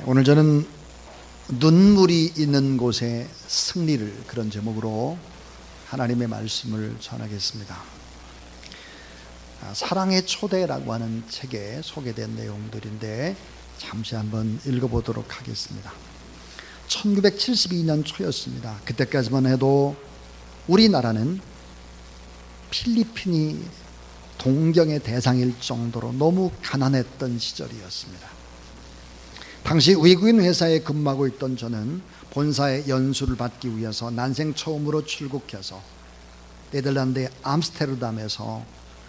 오늘 저는 눈물이 있는 곳에 승리를, 그런 제목으로 하나님의 말씀을 전하겠습니다. 사랑의 초대라고 하는 책에 소개된 내용들인데 잠시 한번 읽어보도록 하겠습니다. 1972년 초였습니다. 그때까지만 해도 우리나라는 필리핀이 동경의 대상일 정도로 너무 가난했던 시절이었습니다. 당시 외국인 회사에 근무하고 있던 저는 본사의 연수를 받기 위해서 난생 처음으로 출국해서 네덜란드의 암스테르담에서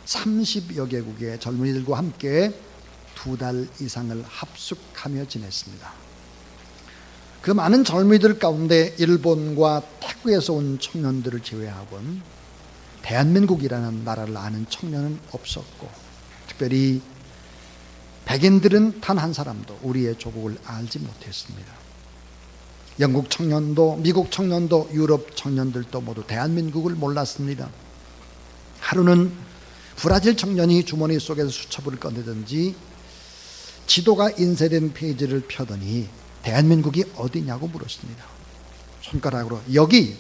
30여 개국의 젊은이들과 함께 2달 이상을 합숙하며 지냈습니다. 그 많은 젊은이들 가운데 일본과 태국에서 온 청년들을 제외하고는 대한민국이라는 나라를 아는 청년은 없었고, 특별히 백인들은 단 한 사람도 우리의 조국을 알지 못했습니다. 영국 청년도, 미국 청년도, 유럽 청년들도 모두 대한민국을 몰랐습니다. 하루는 브라질 청년이 주머니 속에서 수첩을 꺼내든지 지도가 인쇄된 페이지를 펴더니 대한민국이 어디냐고 물었습니다. 손가락으로 여기!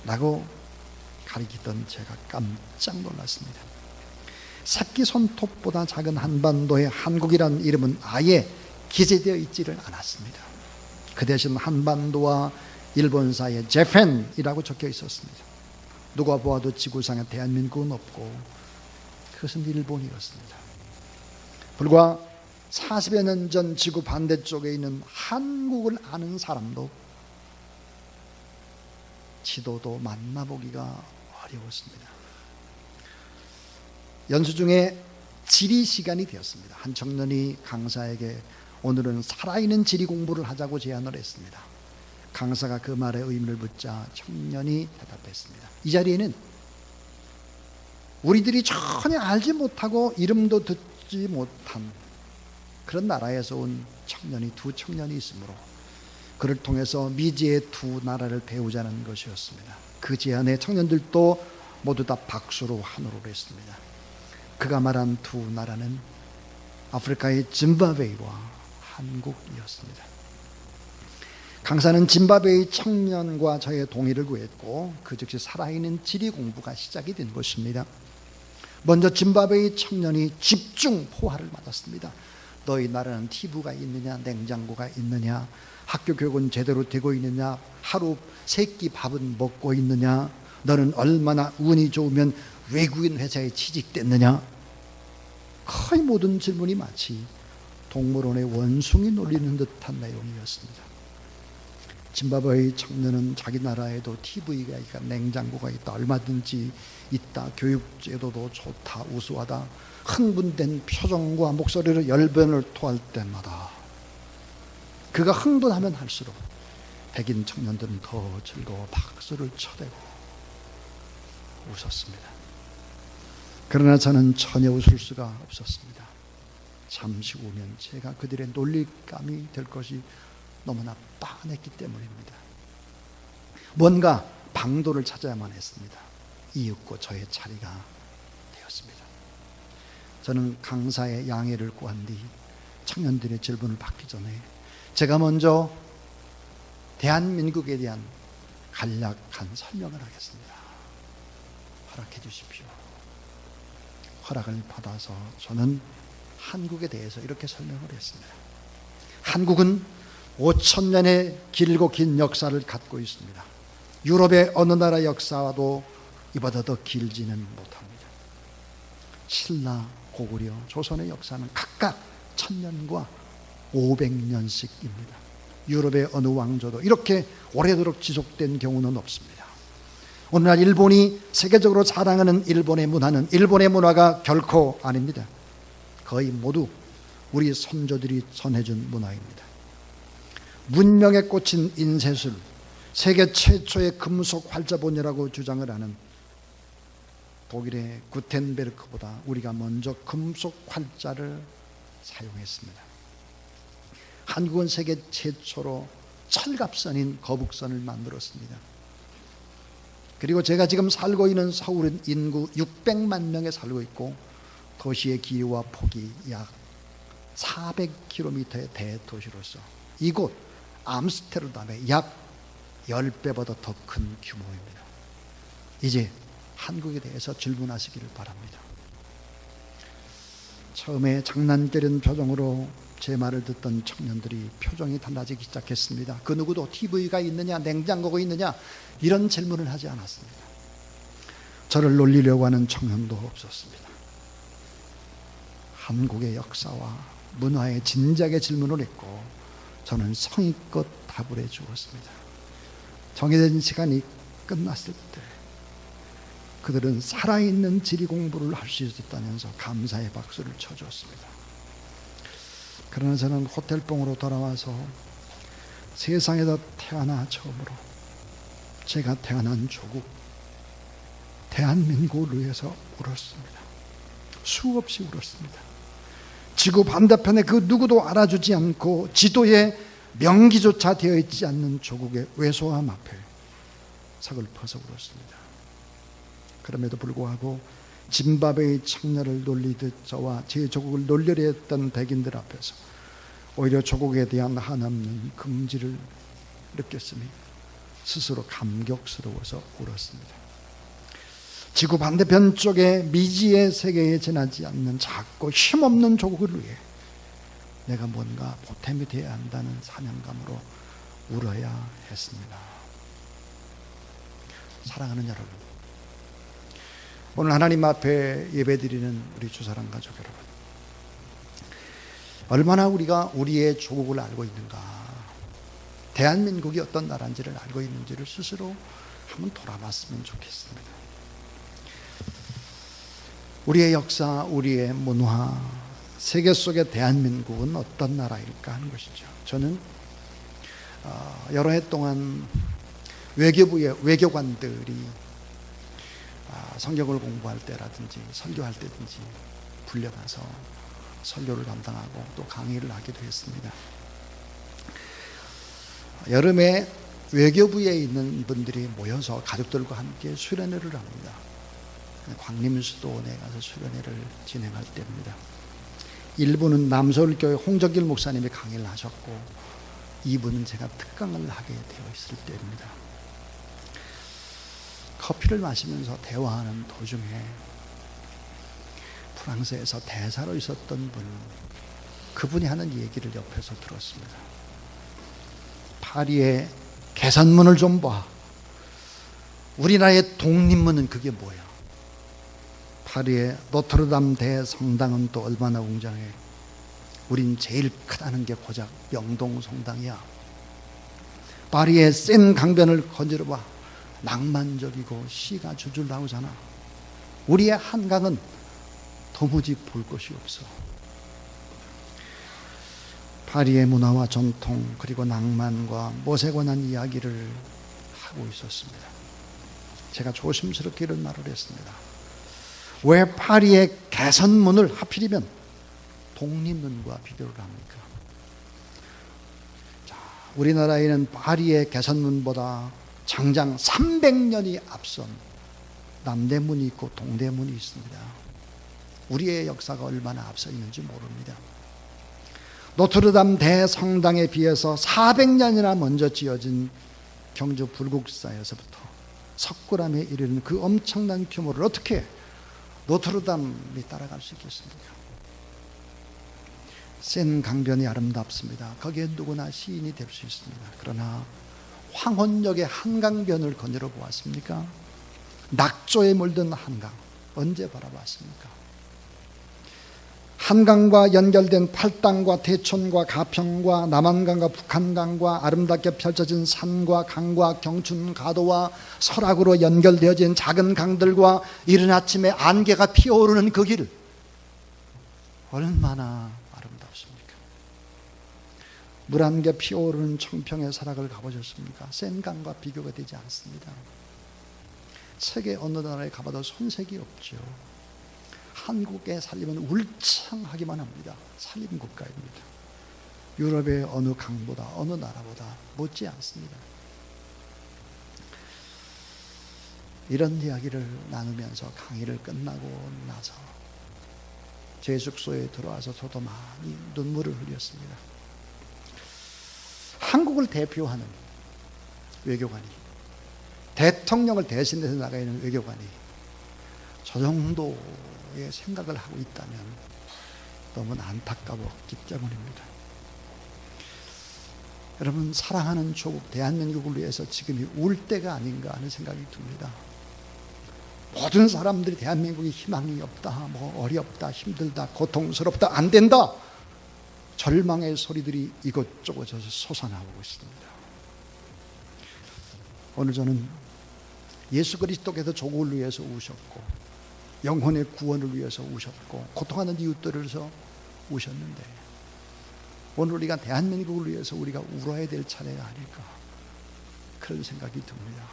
라고 가리키던 제가 깜짝 놀랐습니다. 새끼 손톱보다 작은 한반도의 한국이라는 이름은 아예 기재되어 있지를 않았습니다. 그 대신 한반도와 일본 사이에 재팬이라고 적혀 있었습니다. 누가 보아도 지구상에 대한민국은 없고 그것은 일본이었습니다. 불과 40여 년 전 지구 반대쪽에 있는 한국을 아는 사람도 지도도 만나보기가 어려웠습니다. 연수 중에 지리 시간이 되었습니다. 한 청년이 강사에게 오늘은 살아있는 지리 공부를 하자고 제안을 했습니다. 강사가 그 말에 의미를 묻자 청년이 대답했습니다. 이 자리에는 우리들이 전혀 알지 못하고 이름도 듣지 못한 그런 나라에서 온 청년이, 2청년이 있으므로 그를 통해서 미지의 2 나라를 배우자는 것이었습니다. 그 제안에 청년들도 모두 다 박수로 환호를 했습니다. 그가 말한 2 나라는 아프리카의 짐바브웨와 한국이었습니다. 강사는 짐바브웨의 청년과 저의 동의를 구했고 그 즉시 살아있는 지리 공부가 시작이 된 것입니다. 먼저 짐바브웨의 청년이 집중 포화를 맞았습니다. 너희 나라는 TV가 있느냐, 냉장고가 있느냐, 학교 교육은 제대로 되고 있느냐, 하루 3끼 밥은 먹고 있느냐, 너는 얼마나 운이 좋으면 외국인 회사에 취직됐느냐. 거의 모든 질문이 마치 동물원의 원숭이 놀리는 듯한 내용이었습니다. 짐바브웨의 청년은 자기 나라에도 TV가 있다, 냉장고가 있다, 얼마든지 있다, 교육제도도 좋다, 우수하다, 흥분된 표정과 목소리를 열변을 토할 때마다 그가 흥분하면 할수록 백인 청년들은 더 즐거워 박수를 쳐대고 웃었습니다. 그러나 저는 전혀 웃을 수가 없었습니다. 잠시 후면 제가 그들의 놀릴감이 될 것이 너무나 뻔했기 때문입니다. 뭔가 방도를 찾아야만 했습니다. 이윽고 저의 자리가 되었습니다. 저는 강사의 양해를 구한 뒤 청년들의 질문을 받기 전에 제가 먼저 대한민국에 대한 간략한 설명을 하겠습니다. 허락해 주십시오. 허락을 받아서 저는 한국에 대해서 이렇게 설명을 했습니다. 한국은 5,000년의 길고 긴 역사를 갖고 있습니다. 유럽의 어느 나라 역사와도 이보다 더 길지는 못합니다. 신라, 고구려, 조선의 역사는 각각 1000년과 500년씩입니다. 유럽의 어느 왕조도 이렇게 오래도록 지속된 경우는 없습니다. 오늘날 일본이 세계적으로 자랑하는 일본의 문화는 일본의 문화가 결코 아닙니다. 거의 모두 우리 선조들이 전해준 문화입니다. 문명에 꽂힌 인쇄술, 세계 최초의 금속 활자본이라고 주장을 하는 독일의 구텐베르크보다 우리가 먼저 금속 활자를 사용했습니다. 한국은 세계 최초로 철갑선인 거북선을 만들었습니다. 그리고 제가 지금 살고 있는 서울은 인구 600만 명에 살고 있고 도시의 길이와 폭이 약 400km의 대도시로서 이곳 암스테르담의 약 10배보다 더 큰 규모입니다. 이제 한국에 대해서 질문하시기를 바랍니다. 처음에 장난결연 표정으로 제 말을 듣던 청년들이 표정이 달라지기 시작했습니다. 그 누구도 TV가 있느냐, 냉장고가 있느냐, 이런 질문을 하지 않았습니다. 저를 놀리려고 하는 청년도 없었습니다. 한국의 역사와 문화에 진지하게 질문을 했고, 저는 성의껏 답을 해 주었습니다. 정해진 시간이 끝났을 때 그들은 살아있는 지리 공부를 할 수 있었다면서 감사의 박수를 쳐주었습니다. 그러나 저는 호텔봉으로 돌아와서 세상에서 태어나 처음으로 제가 태어난 조국 대한민국을 위해서 울었습니다. 수없이 울었습니다. 지구 반대편에 그 누구도 알아주지 않고 지도에 명기조차 되어 있지 않는 조국의 왜소함 앞에 서글퍼서 울었습니다. 그럼에도 불구하고 짐바브웨의 청년을 놀리듯 저와 제 조국을 놀려려 했던 백인들 앞에서 오히려 조국에 대한 한없는 긍지를 느꼈으니 스스로 감격스러워서 울었습니다. 지구 반대편 쪽에 미지의 세계에 지나지 않는 작고 힘없는 조국을 위해 내가 뭔가 보탬이 되어야 한다는 사명감으로 울어야 했습니다. 사랑하는 여러분, 오늘 하나님 앞에 예배드리는 우리 주사랑 가족 여러분, 얼마나 우리가 우리의 조국을 알고 있는가, 대한민국이 어떤 나라인지를 알고 있는지를 스스로 한번 돌아봤으면 좋겠습니다. 우리의 역사, 우리의 문화, 세계 속의 대한민국은 어떤 나라일까 하는 것이죠. 저는 여러 해 동안 외교부의 외교관들이 성경을 공부할 때라든지 설교할 때든지 불려가서 설교를 담당하고 또 강의를 하기도 했습니다. 여름에 외교부에 있는 분들이 모여서 가족들과 함께 수련회를 합니다. 광림수도원에 가서 수련회를 진행할 때입니다. 1부는 남서울교회 홍정길 목사님이 강의를 하셨고 2부는 제가 특강을 하게 되어 있을 때입니다. 커피를 마시면서 대화하는 도중에 프랑스에서 대사로 있었던 분, 그분이 하는 얘기를 옆에서 들었습니다. 파리의 개선문을 좀 봐. 우리나라의 독립문은 그게 뭐야? 파리의 노트르담 대성당은 또 얼마나 웅장해. 우린 제일 크다는 게 고작 명동성당이야. 파리의 센 강변을 건드려봐. 낭만적이고 시가 줄줄 나오잖아. 우리의 한강은 도무지 볼 것이 없어. 파리의 문화와 전통 그리고 낭만과 못에 관한 이야기를 하고 있었습니다. 제가 조심스럽게 이런 말을 했습니다. 왜 파리의 개선문을 하필이면 독립문과 비교를 합니까? 자, 우리나라에는 파리의 개선문보다 장장 300년이 앞선 남대문이 있고 동대문이 있습니다. 우리의 역사가 얼마나 앞서 있는지 모릅니다. 노트르담 대성당에 비해서 400년이나 먼저 지어진 경주 불국사에서부터 석굴암에 이르는 그 엄청난 규모를 어떻게 노트르담이 따라갈 수 있겠습니까? 센 강변이 아름답습니다. 거기에 누구나 시인이 될 수 있습니다. 그러나 황혼역의 한강변을 거닐어 보았습니까? 낙조에 물든 한강 언제 바라봤습니까? 한강과 연결된 팔당과 대천과 가평과 남한강과 북한강과 아름답게 펼쳐진 산과 강과 경춘 가도와 설악으로 연결되어진 작은 강들과 이른 아침에 안개가 피어오르는 그 길, 얼마나 아름답습니까? 물 한 개 피어오르는 청평의 설악을 가보셨습니까? 센 강과 비교가 되지 않습니다. 세계 어느 나라에 가봐도 손색이 없죠. 한국에 살리면 울창하기만 합니다. 살림 국가입니다. 유럽의 어느 강보다 어느 나라보다 못지 않습니다. 이런 이야기를 나누면서 강의를 끝나고 나서 제 숙소에 들어와서 저도 많이 눈물을 흘렸습니다. 한국을 대표하는 외교관이, 대통령을 대신해서 나가 있는 외교관이 저 정도의 생각을 하고 있다면 너무나 안타까웠기 때문입니다. 여러분, 사랑하는 조국 대한민국을 위해서 지금이 울 때가 아닌가 하는 생각이 듭니다. 모든 사람들이 대한민국이 희망이 없다, 어렵다, 힘들다, 고통스럽다, 안 된다, 절망의 소리들이 이곳저곳에서 솟아나오고 있습니다. 오늘 저는 예수 그리스도께서 조국을 위해서 우셨고 영혼의 구원을 위해서 우셨고 고통하는 이웃들을 위해서 우셨는데 오늘 우리가 대한민국을 위해서 우리가 울어야 될 차례가 아닐까, 그런 생각이 듭니다.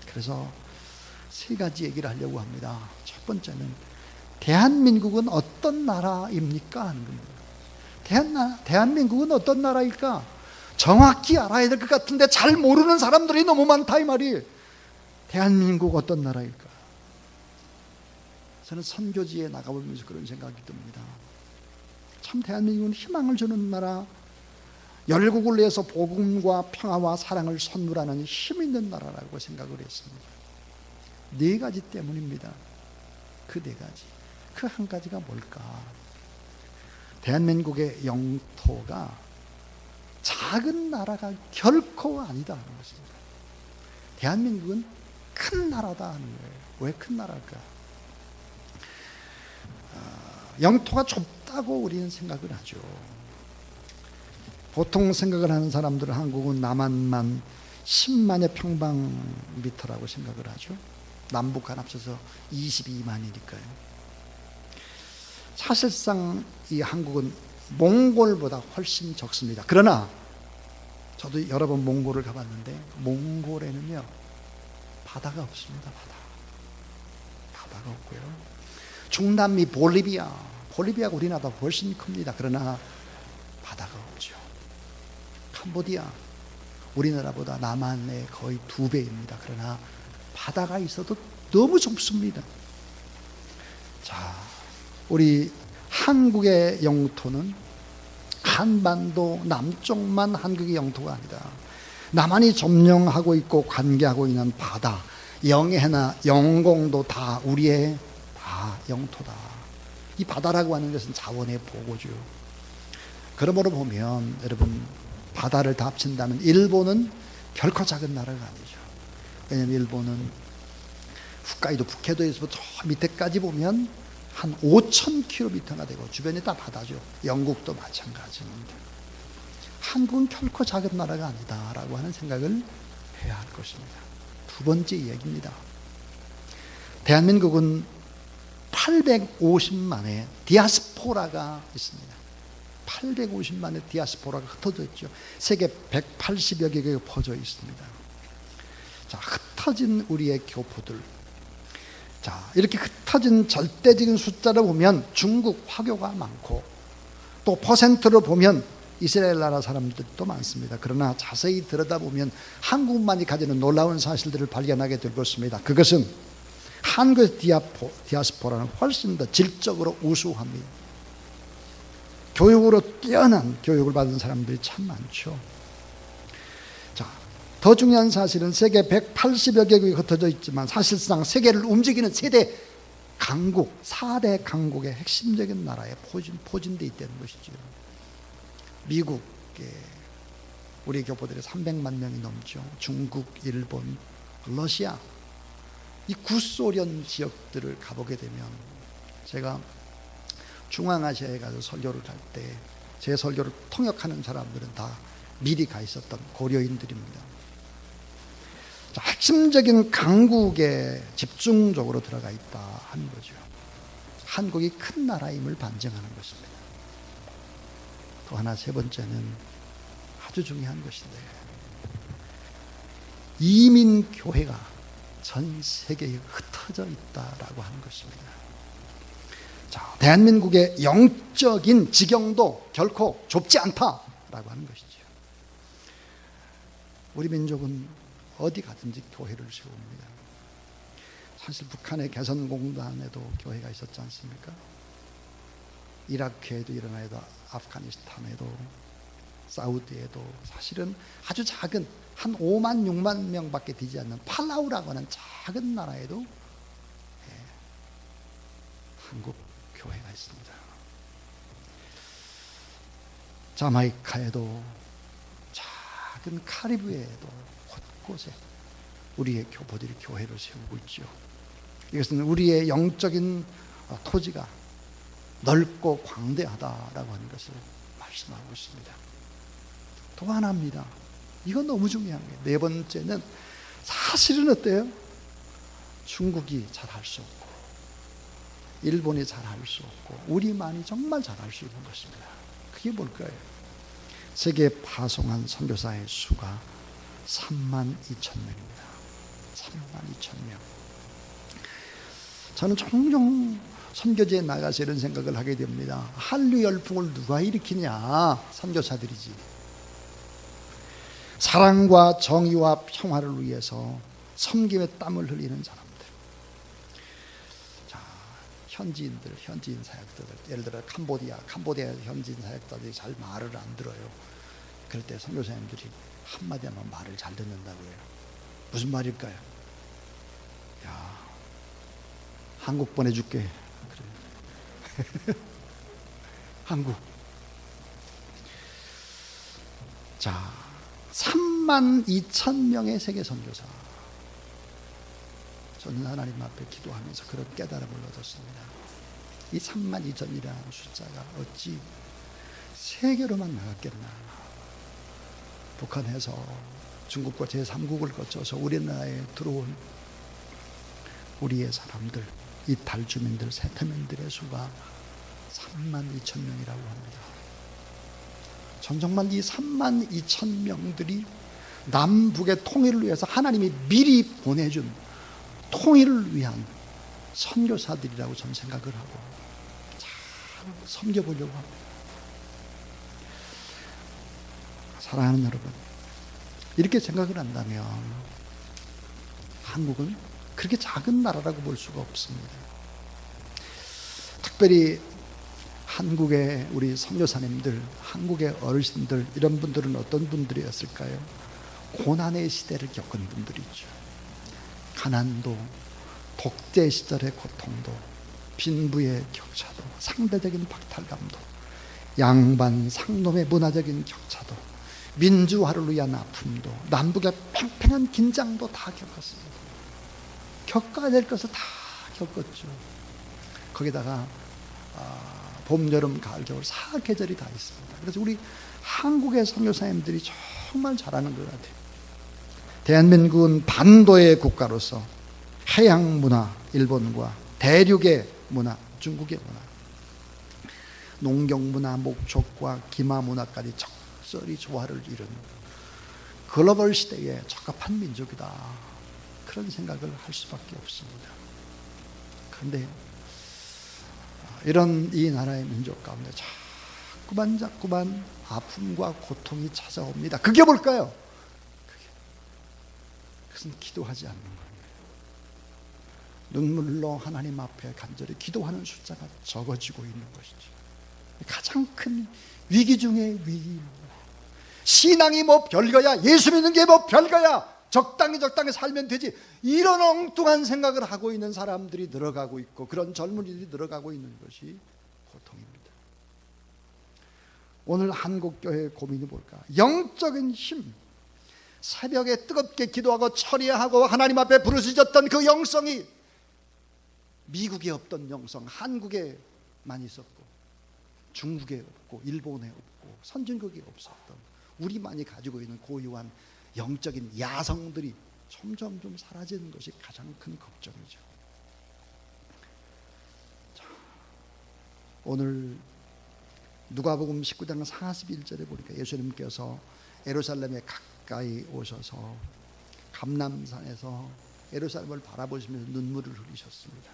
그래서 세 가지 얘기를 하려고 합니다. 첫 번째는 대한민국은 어떤 나라입니까 하는 겁니다. 대한민국은 어떤 나라일까? 정확히 알아야 될 것 같은데 잘 모르는 사람들이 너무 많다, 이 말이. 대한민국 어떤 나라일까? 저는 선교지에 나가보면서 그런 생각이 듭니다. 참 대한민국은 희망을 주는 나라, 열국을 위해서 복음과 평화와 사랑을 선물하는 힘 있는 나라라고 생각을 했습니다. 네 가지 때문입니다. 그 네 가지. 그 한 가지가 뭘까? 대한민국의 영토가 작은 나라가 결코 아니다 하는 것입니다. 대한민국은 큰 나라다 하는 거예요. 왜 큰 나라일까? 영토가 좁다고 우리는 생각을 하죠. 보통 생각을 하는 사람들은 한국은 남한만 10만여 평방미터라고 생각을 하죠. 남북한 합쳐서 22만이니까요. 사실상 이 한국은 몽골보다 훨씬 적습니다. 그러나 저도 여러 번 몽골을 가봤는데 몽골에는요 바다가 없습니다. 바다가 없고요. 중남미 볼리비아가 우리나라보다 훨씬 큽니다. 그러나 바다가 없죠. 캄보디아 우리나라보다 남한의 거의 2배입니다. 그러나 바다가 있어도 너무 좁습니다. 자, 우리 한국의 영토는 한반도 남쪽만 한국의 영토가 아니다. 남한이 점령하고 있고 관계하고 있는 바다, 영해나 영공도 다 우리의 다 영토다. 이 바다라고 하는 것은 자원의 보고죠. 그러므로 보면 여러분, 바다를 다 합친다면 일본은 결코 작은 나라가 아니죠. 왜냐하면 일본은 홋카이도 북해도에서 저 밑에까지 보면 한 5,000km가 되고 주변이 다 바다죠. 영국도 마찬가지입니다. 한국은 결코 작은 나라가 아니다라고 하는 생각을 해야 할 것입니다. 두 번째 이야기입니다. 대한민국은 850만의 디아스포라가 있습니다. 850만의 디아스포라가 흩어져 있죠. 세계 180여 개국에 퍼져 있습니다. 자, 흩어진 우리의 교포들. 자, 이렇게 흩어진 절대적인 숫자를 보면 중국 화교가 많고 또 퍼센트로 보면 이스라엘 나라 사람들도 많습니다. 그러나 자세히 들여다보면 한국만이 가지는 놀라운 사실들을 발견하게 될 것입니다. 그것은 한국 디아스포라는 훨씬 더 질적으로 우수합니다. 교육으로 뛰어난 교육을 받은 사람들이 참 많죠. 자, 더 중요한 사실은 세계 180여 개국이 흩어져 있지만 사실상 세계를 움직이는 세대 강국, 4대 강국의 핵심적인 나라에 포진되어 있다는 것이죠. 미국에 우리 교포들이 300만 명이 넘죠. 중국, 일본, 러시아, 이 구소련 지역들을 가보게 되면, 제가 중앙아시아에 가서 설교를 할 때 제 설교를 통역하는 사람들은 다 미리 가 있었던 고려인들입니다. 자, 핵심적인 강국에 집중적으로 들어가 있다 하는 거죠. 한국이 큰 나라임을 반증하는 것입니다. 또 하나, 세 번째는 아주 중요한 것인데, 이민교회가 전 세계에 흩어져 있다라고 하는 것입니다. 자, 대한민국의 영적인 지경도 결코 좁지 않다라고 하는 것이죠. 우리 민족은 어디 가든지 교회를 세웁니다. 사실 북한의 개선공단에도 교회가 있었지 않습니까? 이라크에도 일어나도 아프가니스탄에도 사우디에도 사실은 아주 작은 한 5만 6만 명밖에 되지 않는 팔라우라고 하는 작은 나라에도 한국 교회가 있습니다. 자마이카에도 작은 카리브해에도 곳곳에 우리의 교포들이 교회를 세우고 있죠. 이것은 우리의 영적인 토지가 넓고 광대하다라고 하는 것을 말씀하고 있습니다. 또 하나입니다. 이건 너무 중요한 거예요. 네 번째는 사실은 어때요? 중국이 잘할 수 없고 일본이 잘할 수 없고 우리만이 정말 잘할 수 있는 것입니다. 그게 뭘까요? 세계에 파송한 선교사의 수가 32,000명입니다. 32,000명. 저는 종종 선교지에 나가서 이런 생각을 하게 됩니다. 한류 열풍을 누가 일으키냐? 선교사들이지. 사랑과 정의와 평화를 위해서 섬김의 땀을 흘리는 사람들. 자, 현지인 사역자들, 예를 들어 캄보디아 현지인 사역자들이 잘 말을 안 들어요. 그럴 때 선교사님들이 한마디 하면 말을 잘 듣는다고 해요. 무슨 말일까요? 야, 한국 보내줄게. 그래. 한국. 자, 32,000명의 세계 선교사. 저는 하나님 앞에 기도하면서 그런 깨달음을 얻었습니다. 이 32,000이라는 숫자가 어찌 세계로만 나갔겠나. 북한에서 중국과 제3국을 거쳐서 우리나라에 들어온 우리의 사람들, 이탈 주민들, 세터민들의 수가 32,000명이라고 합니다. 전 정말 이 32,000명들이 남북의 통일을 위해서 하나님이 미리 보내준 통일을 위한 선교사들이라고 저는 생각을 하고 잘 섬겨보려고 합니다. 사랑하는 여러분, 이렇게 생각을 한다면 한국은 그렇게 작은 나라라고 볼 수가 없습니다. 특별히 한국의 우리 선교사님들, 한국의 어르신들, 이런 분들은 어떤 분들이었을까요? 고난의 시대를 겪은 분들이죠. 가난도, 독재 시절의 고통도, 빈부의 격차도, 상대적인 박탈감도, 양반, 상놈의 문화적인 격차도, 민주화를 위한 아픔도, 남북의 팽팽한 긴장도 다 겪었습니다. 겪어야 될 것을 다 겪었죠. 거기다가 봄, 여름, 가을, 겨울 4계절이 다 있습니다. 그래서 우리 한국의 선교사님들이 정말 잘하는 것 같아요. 대한민국은 반도의 국가로서 해양 문화, 일본과 대륙의 문화, 중국의 문화, 농경 문화, 목촉과 기마 문화까지 적절히 조화를 이룬 글로벌 시대에 적합한 민족이다. 그런 생각을 할 수밖에 없습니다. 그런데 이런 이 나라의 민족 가운데 자꾸만 아픔과 고통이 찾아옵니다. 그게 뭘까요? 그것은 기도하지 않는 겁니다. 눈물로 하나님 앞에 간절히 기도하는 숫자가 적어지고 있는 것이죠. 가장 큰 위기 중의 위기입니다. 신앙이 뭐 별거야, 예수 믿는 게 뭐 별거야, 적당히 살면 되지, 이런 엉뚱한 생각을 하고 있는 사람들이 늘어가고 있고, 그런 젊은이들이 늘어가고 있는 것이 고통입니다. 오늘 한국교회의 고민이 뭘까? 영적인 힘, 새벽에 뜨겁게 기도하고 철야하고 하나님 앞에 부르짖었던 그 영성이 미국에 없던 영성, 한국에만 있었고 중국에 없고 일본에 없고 선진국에 없었던 우리만이 가지고 있는 고유한 영적인 야성들이 점점 좀 사라지는 것이 가장 큰 걱정이죠. 자, 오늘 누가복음 19장 41절에 보니까 예수님께서 예루살렘에 가까이 오셔서 감람산에서 예루살렘을 바라보시면서 눈물을 흘리셨습니다.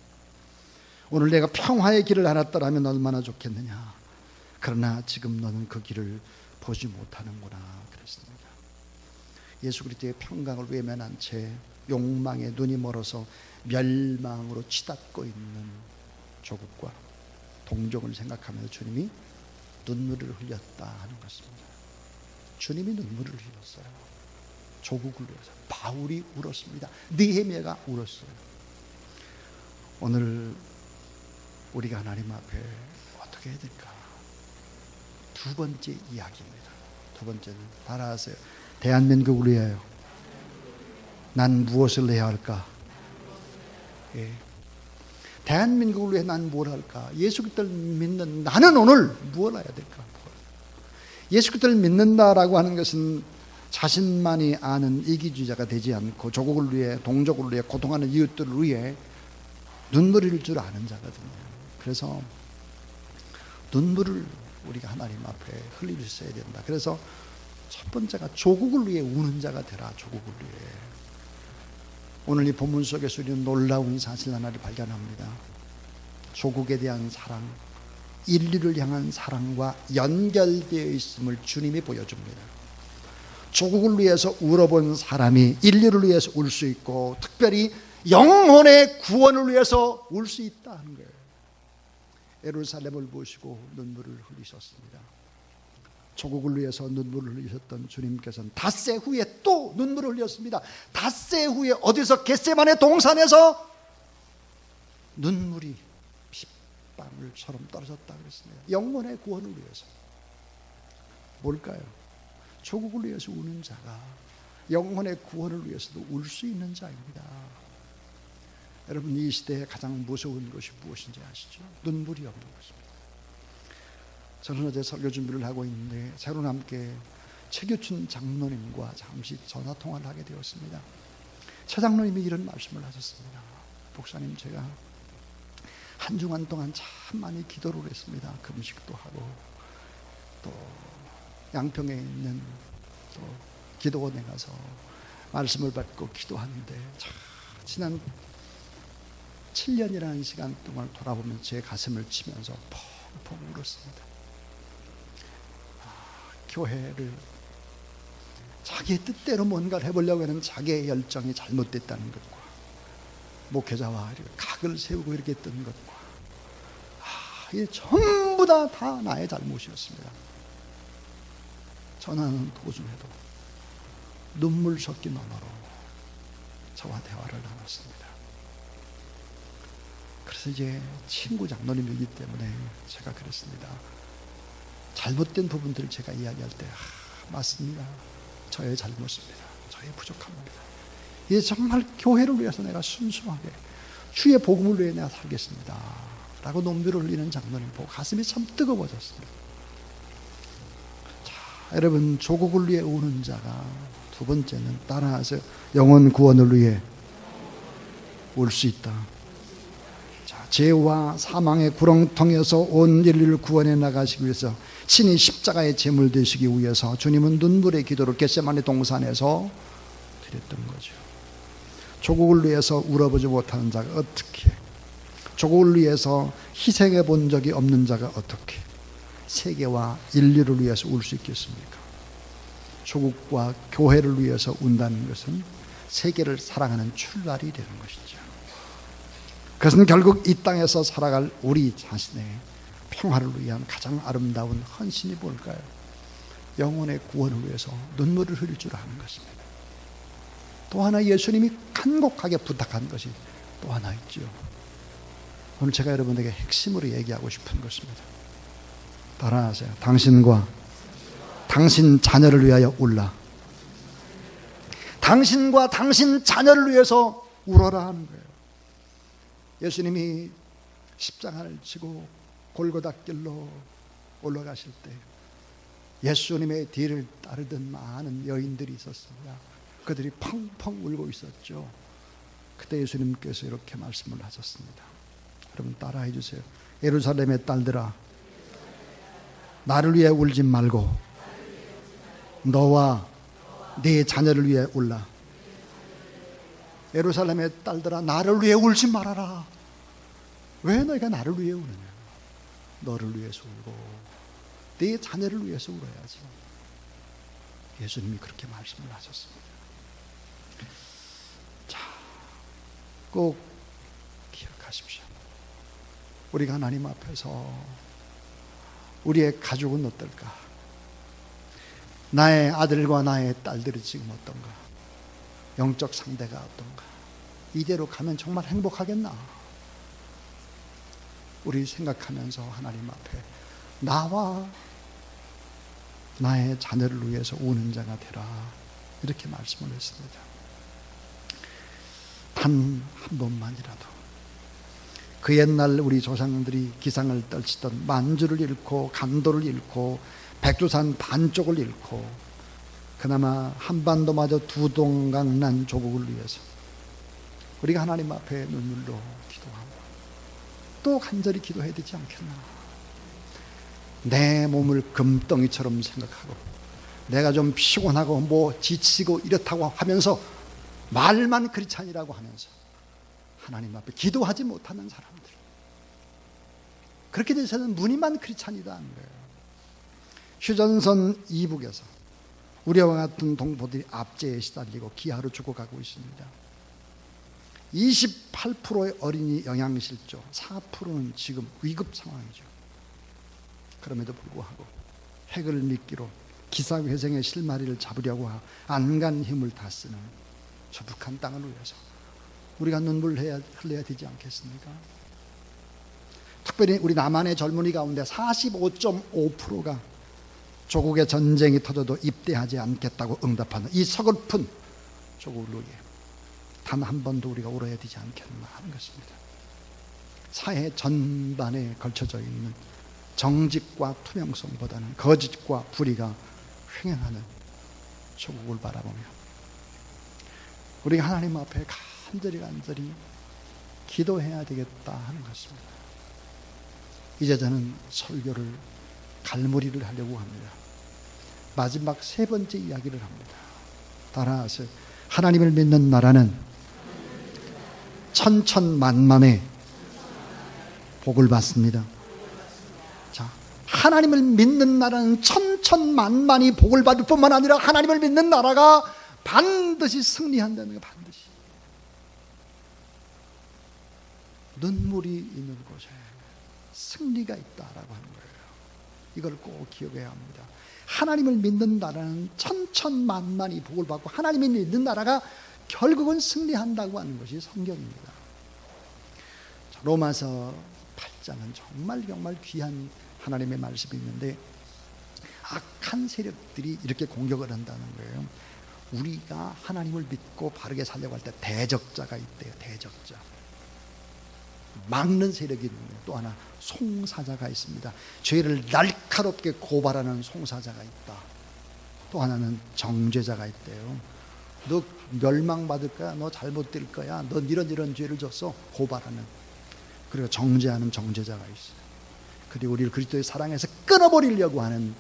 오늘 내가 평화의 길을 알았더라면 얼마나 좋겠느냐. 그러나 지금 너는 그 길을 보지 못하는구나 그랬습니다. 예수 그리스도의 평강을 외면한 채 욕망에 눈이 멀어서 멸망으로 치닫고 있는 조국과 동족을 생각하면서 주님이 눈물을 흘렸다 하는 것입니다. 주님이 눈물을 흘렸어요. 조국을 위해서. 바울이 울었습니다. 느헤미야가 울었어요. 오늘 우리가 하나님 앞에 어떻게 해야 될까? 두 번째 이야기입니다. 두 번째는 따라하세요. 대한민국을 위하여 난 무엇을 해야 할까? 예. 대한민국을 위해 난 뭘 할까? 예수 그리스도를 믿는 나는 오늘 무엇을 해야 될까? 예수 그리스도를 믿는다라고 하는 것은 자신만이 아는 이기주의자가 되지 않고 조국을 위해, 동족을 위해, 고통하는 이웃들을 위해 눈물을 흘릴 줄 아는 자거든요. 그래서 눈물을 우리가 하나님 앞에 흘릴 수 있어야 된다. 그래서 첫 번째가 조국을 위해 우는 자가 되라. 조국을 위해. 오늘 이 본문 속에서 우리는 놀라운 사실 하나를 발견합니다. 조국에 대한 사랑, 인류를 향한 사랑과 연결되어 있음을 주님이 보여줍니다. 조국을 위해서 울어본 사람이 인류를 위해서 울 수 있고, 특별히 영혼의 구원을 위해서 울 수 있다는 거예요. 예루살렘을 보시고 눈물을 흘리셨습니다. 조국을 위해서 눈물을 흘리셨던 주님께서는 닷새 후에 또 눈물을 흘렸습니다. 닷새 후에 어디서? 겟세마네 동산에서 눈물이 빗방울처럼 떨어졌다 그랬습니다. 영혼의 구원을 위해서. 뭘까요? 조국을 위해서 우는 자가 영혼의 구원을 위해서도 울 수 있는 자입니다. 여러분, 이 시대에 가장 무서운 것이 무엇인지 아시죠? 눈물이 없는 것입니다. 저는 어제 설교 준비를 하고 있는데 새로 함께 최규춘 장로님과 잠시 전화 통화를 하게 되었습니다. 최 장로님이 이런 말씀을 하셨습니다. 목사님, 제가 한 주간 동안 참 많이 기도를 했습니다. 금식도 하고 또 양평에 있는 또 기도원에 가서 말씀을 받고 기도하는데 참 지난 7년이라는 시간 동안 돌아보면 제 가슴을 치면서 펑펑 울었습니다. 교회를 자기의 뜻대로 뭔가를 해보려고 하는 자기의 열정이 잘못됐다는 것과 목회자와 각을 세우고 이렇게 했던 것과 이게 전부 다 나의 잘못이었습니다. 전하는 도중에도 눈물 섞인 언어로 저와 대화를 나눴습니다. 그래서 이제 친구 장로님이기 때문에 제가 그랬습니다. 잘못된 부분들을 제가 이야기할 때 맞습니다. 저의 잘못입니다. 저의 부족함입니다. 이제 정말 교회를 위해서 내가 순수하게 주의 복음을 위해 내가 살겠습니다 라고 눈물을 흘리는 장로님 보고 가슴이 참 뜨거워졌습니다. 자, 여러분, 조국을 위해 우는 자가 두 번째는 따라하세요. 영혼 구원을 위해 울 수 있다. 죄와 사망의 구렁텅이에서 온 인류를 구원해 나가시기 위해서 친히 십자가의 제물 되시기 위해서 주님은 눈물의 기도를 겟세마네 동산에서 드렸던 거죠. 조국을 위해서 울어보지 못하는 자가 어떻게, 조국을 위해서 희생해 본 적이 없는 자가 어떻게 세계와 인류를 위해서 울 수 있겠습니까? 조국과 교회를 위해서 운다는 것은 세계를 사랑하는 출발이 되는 것이죠. 그것은 결국 이 땅에서 살아갈 우리 자신의 평화를 위한 가장 아름다운 헌신이 뭘까요? 영혼의 구원을 위해서 눈물을 흘릴 줄 아는 것입니다. 또 하나 예수님이 간곡하게 부탁한 것이 또 하나 있죠. 오늘 제가 여러분에게 핵심으로 얘기하고 싶은 것입니다. 따라하세요. 당신과 당신 자녀를 위하여 울라. 당신과 당신 자녀를 위해서 울어라 하는 거예요. 예수님이 십자가를 지고 골고다 길로 올라가실 때 예수님의 뒤를 따르던 많은 여인들이 있었습니다. 그들이 펑펑 울고 있었죠. 그때 예수님께서 이렇게 말씀을 하셨습니다. 여러분 따라해 주세요. 예루살렘의 딸들아, 나를 위해 울지 말고 너와 네 자녀를 위해 울라. 예루살렘의 딸들아, 나를 위해 울지 말아라. 왜 너희가 나를 위해 우느냐? 너를 위해서 울고 네 자녀를 위해서 울어야지. 예수님이 그렇게 말씀을 하셨습니다. 자, 꼭 기억하십시오. 우리가 하나님 앞에서 우리의 가족은 어떨까? 나의 아들과 나의 딸들이 지금 어떤가? 영적 상대가 어떤가? 이대로 가면 정말 행복하겠나? 우리 생각하면서 하나님 앞에 나와 나의 자녀를 위해서 우는 자가 되라, 이렇게 말씀을 했습니다. 단 한 번만이라도 그 옛날 우리 조상들이 기상을 떨치던 만주를 잃고 간도를 잃고 백두산 반쪽을 잃고 그나마 한반도마저 두 동강 난 조국을 위해서 우리가 하나님 앞에 눈물로 기도하고 또 간절히 기도해야 되지 않겠나? 내 몸을 금덩이처럼 생각하고 내가 좀 피곤하고 뭐 지치고 이렇다고 하면서 말만 크리스찬이라고 하면서 하나님 앞에 기도하지 못하는 사람들, 그렇게 돼서는 무늬만 크리스찬이다 하는 거예요. 휴전선 이북에서 우리와 같은 동포들이 압제에 시달리고 기아로 죽어가고 있습니다. 28%의 어린이 영양실조, 4%는 지금 위급 상황이죠. 그럼에도 불구하고 핵을 미끼로 기사회생의 실마리를 잡으려고 안간 힘을 다 쓰는 저 북한 땅을 위해서 우리가 눈물 흘려야 되지 않겠습니까? 특별히 우리 남한의 젊은이 가운데 45.5%가 조국의 전쟁이 터져도 입대하지 않겠다고 응답하는 이 서글픈 조국을 위해 단 한 번도 우리가 울어야 되지 않겠나 하는 것입니다. 사회 전반에 걸쳐져 있는 정직과 투명성보다는 거짓과 불의가 횡행하는 조국을 바라보며 우리가 하나님 앞에 간절히 기도해야 되겠다 하는 것입니다. 이제 저는 설교를 갈무리를 하려고 합니다. 마지막 세 번째 이야기를 합니다. 따라하세요. 하나님을 믿는 나라는 천천만만의 복을 받습니다. 자, 하나님을 믿는 나라는 천천만만이 복을 받을 뿐만 아니라 하나님을 믿는 나라가 반드시 승리한다는 거예요. 반드시. 눈물이 있는 곳에 승리가 있다라고 하는 거예요. 이걸 꼭 기억해야 합니다. 하나님을 믿는 나라는 천천만만이 복을 받고 하나님을 믿는 나라가 결국은 승리한다고 하는 것이 성경입니다. 로마서 8장은 정말 귀한 하나님의 말씀이 있는데 악한 세력들이 이렇게 공격을 한다는 거예요. 우리가 하나님을 믿고 바르게 살려고 할 때 대적자가 있대요. 대적자. 막는 세력이 있는데 또 하나 송사자가 있습니다. 죄를 날카롭게 고발하는 송사자가 있다. 또 하나는 정죄자가 있대요. 너 멸망받을 거야. 너 잘못될 거야. 너 이런 죄를 졌어. 고발하는. 그리고 정죄하는 정죄자가 있어요. 그리고 우리를 그리스도의 사랑에서 끊어버리려고 하는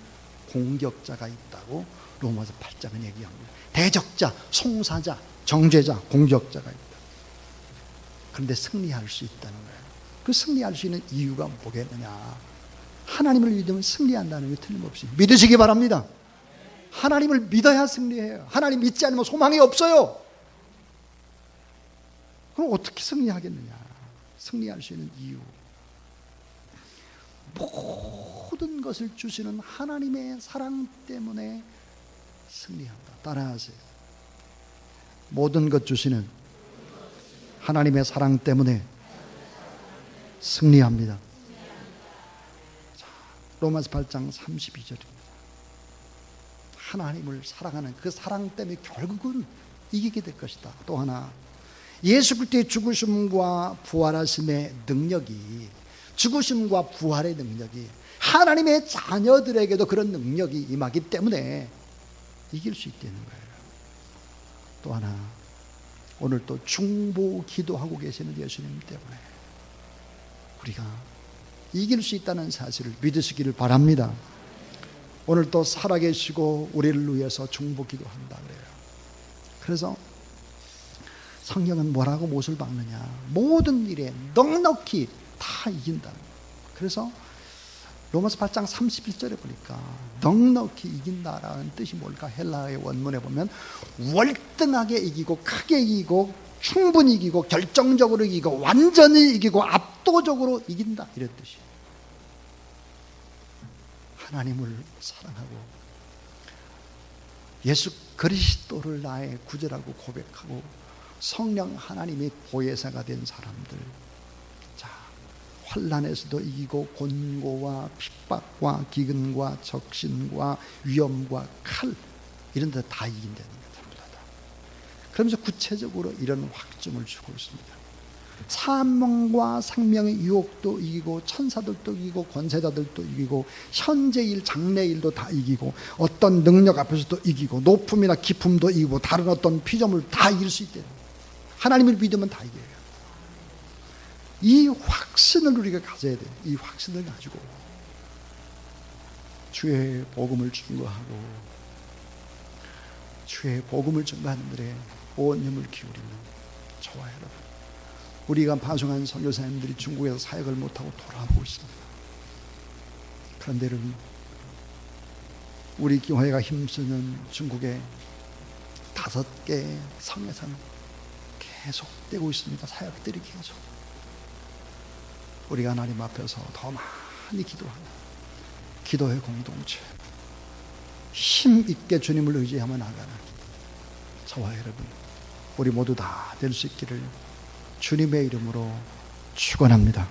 공격자가 있다고 로마서 8장은 얘기합니다. 대적자, 송사자, 정죄자, 공격자가 있다. 그런데 승리할 수 있다는 거예요. 그 승리할 수 있는 이유가 뭐겠느냐? 하나님을 믿으면 승리한다는 게 틀림없이 믿으시기 바랍니다. 하나님을 믿어야 승리해요. 하나님 믿지 않으면 소망이 없어요. 그럼 어떻게 승리하겠느냐? 승리할 수 있는 이유, 모든 것을 주시는 하나님의 사랑 때문에 승리한다. 따라하세요. 모든 것 주시는 하나님의 사랑 때문에 승리합니다. 자, 로마서 8장 32절입니다. 하나님을 사랑하는 그 사랑 때문에 결국은 이기게 될 것이다. 또 하나, 예수 그리스도의 죽으심과 부활하심의 능력이, 죽으심과 부활의 능력이 하나님의 자녀들에게도 그런 능력이 임하기 때문에 이길 수 있다는 거예요. 또 하나, 오늘 또 중보 기도하고 계시는 예수님 때문에 우리가 이길 수 있다는 사실을 믿으시기를 바랍니다. 오늘 또 살아계시고 우리를 위해서 중보 기도한다 그래요. 그래서 성경은 뭐라고 못을 박느냐? 모든 일에 넉넉히 다 이긴다. 그래서 로마서 8장 31절에 보니까 넉넉히 이긴다라는 뜻이 뭘까? 헬라어의 원문에 보면 월등하게 이기고 크게 이기고 충분히 이기고 결정적으로 이기고 완전히 이기고 압도적으로 이긴다, 이런 뜻이에요. 하나님을 사랑하고 예수 그리스도를 나의 구주라고 고백하고 성령 하나님의 보혜사가 된 사람들, 자, 환난에서도 이기고 곤고와 핍박과 기근과 적신과 위험과 칼, 이런 데 다 이긴다는 거예요. 그러면서 구체적으로 이런 확증을 주고 있습니다. 사망과 생명의 유혹도 이기고 천사들도 이기고 권세자들도 이기고 현재일 장래일도 다 이기고 어떤 능력 앞에서도 이기고 높음이나 깊음도 이기고 다른 어떤 피조물 다 이길 수 있대요. 하나님을 믿으면 다 이겨요. 이 확신을 우리가 가져야 돼요. 이 확신을 가지고 주의 복음을 증거하고 주의 복음을 증거하는 일에 온 힘을 기울이는 저와 여러분, 우리가 파송한 선교사님들이 중국에서 사역을 못하고 돌아오고 있습니다. 그런데 여러분, 우리 교회가 힘쓰는 중국의 5개 성에서는 계속되고 있습니다. 사역들이 계속. 우리가 하나님 앞에서 더 많이 기도하고 기도의 공동체, 힘 있게 주님을 의지하며 나가는 저와 여러분, 우리 모두 다 될 수 있기를 주님의 이름으로 축원합니다.